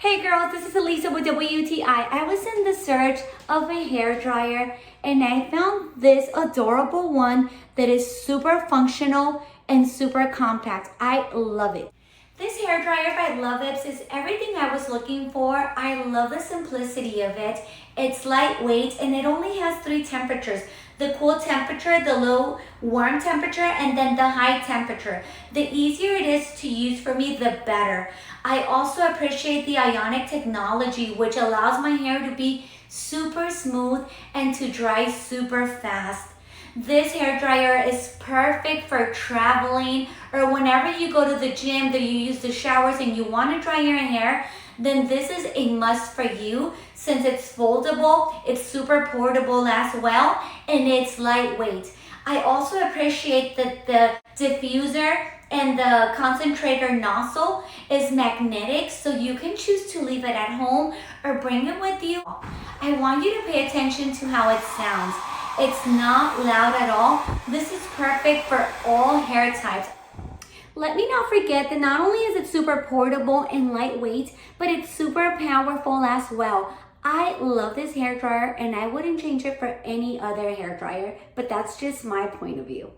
Hey girls, this is Elisa with WTI. I was in the search of a hair dryer and I found this adorable one that is super functional and super compact. I love it. This hair dryer by LOVEPS is everything I was looking for. I love the simplicity of it. It's lightweight and it only has 3 temperatures. The cool temperature, the low warm temperature, and then the high temperature. The easier it is to use for me, the better. I also appreciate the Ionic technology, which allows my hair to be super smooth and to dry super fast. This hair dryer is perfect for traveling or whenever you go to the gym that you use the showers and you want to dry your hair, then this is a must for you since it's foldable, it's super portable as well, and it's lightweight. I also appreciate that the diffuser and the concentrator nozzle is magnetic, so you can choose to leave it at home or bring it with you. I want you to pay attention to how it sounds. It's not loud at all. This is perfect for all hair types. Let me not forget that not only is it super portable and lightweight, but it's super powerful as well. I love this hair dryer and I wouldn't change it for any other hair dryer, but that's just my point of view.